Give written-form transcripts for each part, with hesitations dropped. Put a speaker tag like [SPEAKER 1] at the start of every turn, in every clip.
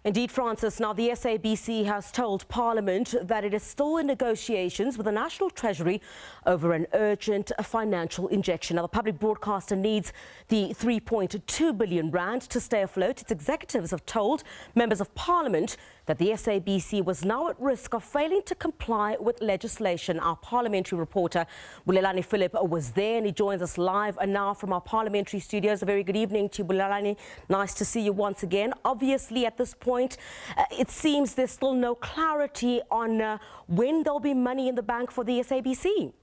[SPEAKER 1] Indeed, Francis. Now, the SABC has told Parliament that it is still in negotiations with the National Treasury over an urgent financial injection. Now, the public broadcaster needs the 3.2 billion rand to stay afloat. Its executives have told members of Parliament that the SABC was now at risk of failing to comply with legislation. Our parliamentary reporter, Bulelani Phillip, was there and he joins us live and now from our parliamentary studios. A very good evening to you, Bulelani. Nice to see you once again. Obviously, at this point, it seems there's still no clarity on when there'll be money in the bank for the SABC.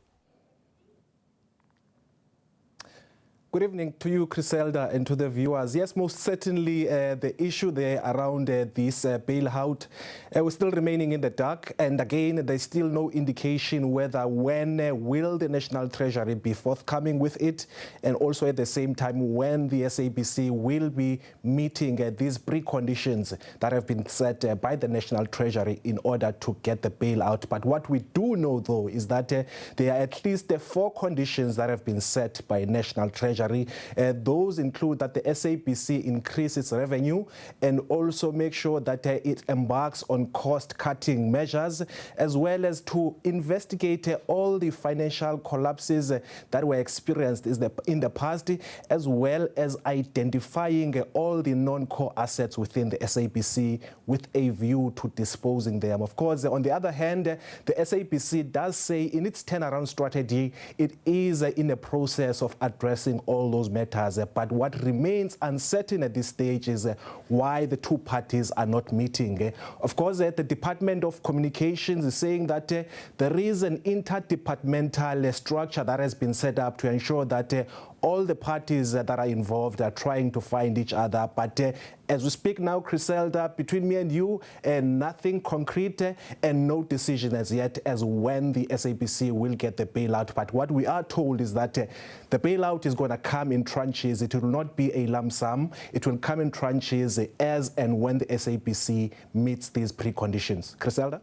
[SPEAKER 2] Good evening to you, Criselda, and to the viewers. Yes, most certainly the issue there around this bailout was still remaining in the dark. And again, there's still no indication when will the National Treasury be forthcoming with it. And also at the same time, when the SABC will be meeting these preconditions that have been set by the National Treasury in order to get the bailout. But what we do know, though, is that there are at least 4 conditions that have been set by National Treasury. Those include that the SABC increase its revenue and also make sure that it embarks on cost-cutting measures, as well as to investigate all the financial collapses that were experienced in the past, as well as identifying all the non-core assets within the SABC with a view to disposing them. Of course, on the other hand, the SABC does say in its turnaround strategy, it is in the process of addressing all those matters, but what remains uncertain at this stage is why the 2 parties are not meeting. Of course, the Department of Communications is saying that there is an interdepartmental structure that has been set up to ensure that all the parties that are involved are trying to find each other. But as we speak now, Criselda, between me and you, nothing concrete and no decision as yet as when the SABC will get the bailout. But what we are told is that the bailout is going to come in tranches. It will not be a lump sum. It will come in tranches as and when the SABC meets these preconditions. Criselda?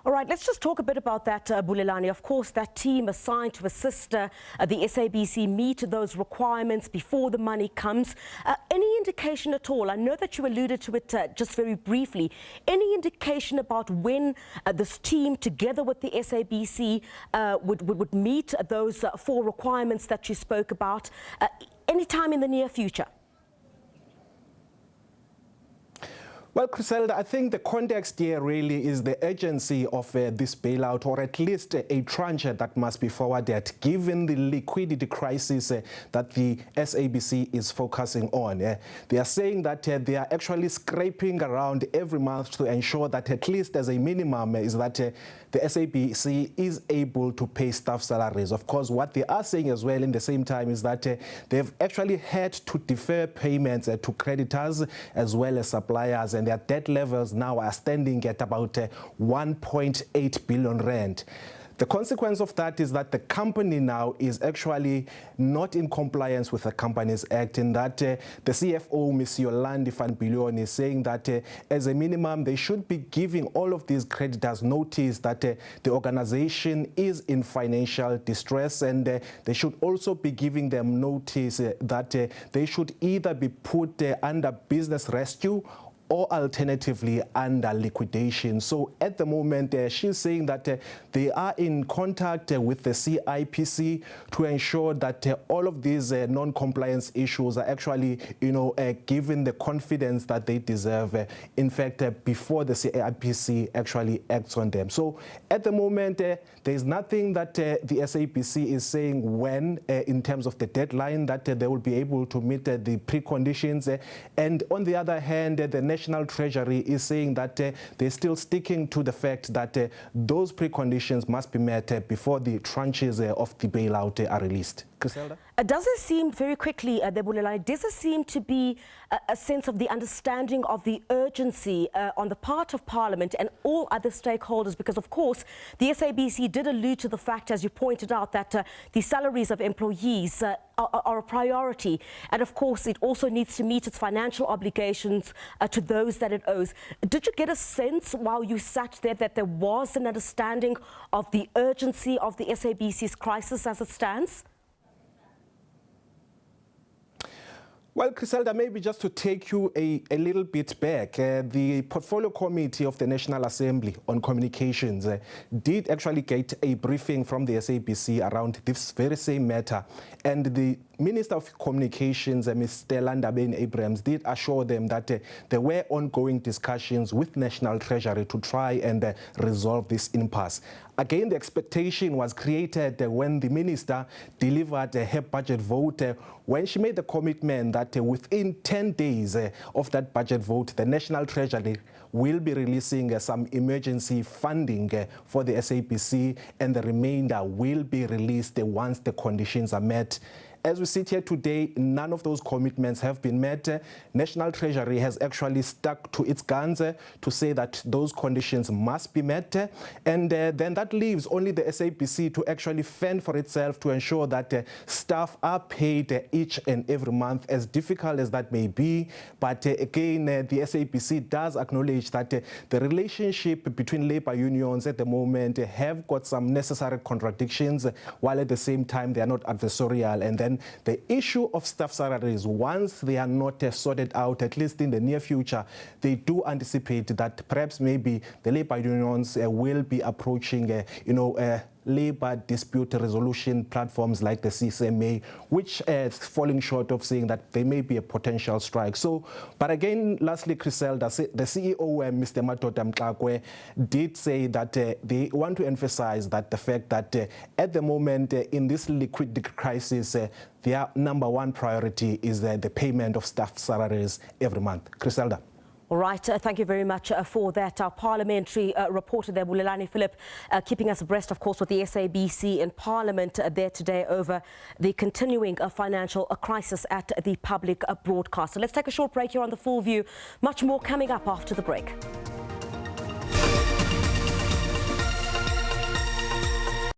[SPEAKER 1] All right, let's just talk a bit about that, Bulelani. Of course, that team assigned to assist the SABC meet those requirements before the money comes. Any indication at all? I know that you alluded to it just very briefly. Any indication about when this team, together with the SABC, would meet those 4 requirements that you spoke about anytime in the near future?
[SPEAKER 2] Well, Criselda, I think the context here really is the urgency of this bailout, or at least a tranche that must be forwarded, given the liquidity crisis that the SABC is focusing on. They are saying that they are actually scraping around every month to ensure that at least as a minimum is that the SABC is able to pay staff salaries. Of course, what they are saying as well in the same time is that they've actually had to defer payments to creditors as well as suppliers, and their debt levels now are standing at about 1.8 billion rand. The consequence of that is that the company now is actually not in compliance with the Companies Act, in that the CFO, Ms. Bulelani Phillip, is saying that as a minimum, they should be giving all of these creditors notice that the organization is in financial distress, and they should also be giving them notice that they should either be put under business rescue or alternatively under liquidation. So at the moment, she's saying that they are in contact with the CIPC to ensure that all of these non-compliance issues are actually, given the confidence that they deserve, in fact, before the CIPC actually acts on them. So at the moment, there's nothing that the SABC is saying when, in terms of the deadline, that they will be able to meet the preconditions. And on the other hand, the National Treasury is saying that they're still sticking to the fact that those preconditions must be met before the tranches of the bailout are released. Criselda?
[SPEAKER 1] Does it seem, very quickly, Bulelani, does it seem to be a sense of the understanding of the urgency on the part of Parliament and all other stakeholders? Because, of course, the SABC did allude to the fact, as you pointed out, that the salaries of employees are a priority. And, of course, it also needs to meet its financial obligations to those that it owes. Did you get a sense while you sat there that there was an understanding of the urgency of the SABC's crisis as it stands?
[SPEAKER 2] Well, Griselda, maybe just to take you a little bit back, the Portfolio Committee of the National Assembly on Communications did actually get a briefing from the SABC around this very same matter. And the Minister of Communications, Ms. Stella Ndabeni-Abrahams, did assure them that there were ongoing discussions with National Treasury to try and resolve this impasse. Again, the expectation was created when the minister delivered her budget vote, when she made the commitment that within 10 days of that budget vote, the National Treasury will be releasing some emergency funding for the SABC, and the remainder will be released once the conditions are met. As we sit here today, none of those commitments have been met. National Treasury has actually stuck to its guns to say that those conditions must be met. And then that leaves only the SABC to actually fend for itself to ensure that staff are paid each and every month, as difficult as that may be. But again, the SABC does acknowledge that the relationship between labor unions at the moment have got some necessary contradictions, while at the same time they are not adversarial. And then the issue of staff salaries, once they are not sorted out, at least in the near future, they do anticipate that perhaps maybe the labor unions will be approaching, labor dispute resolution platforms like the CCMA, which is falling short of saying that there may be a potential strike. So, but again, lastly, Griselda, the CEO, Mr. Madoda Mxakwe, did say that they want to emphasize that the fact that at the moment in this liquidity crisis, their number one priority is the payment of staff salaries every month. Griselda.
[SPEAKER 1] All right, thank you very much for that. Our parliamentary reporter there, Bulelani Phillip, keeping us abreast, of course, with the SABC in Parliament there today over the continuing financial crisis at the public broadcaster. Let's take a short break here on The Full View. Much more coming up after the break.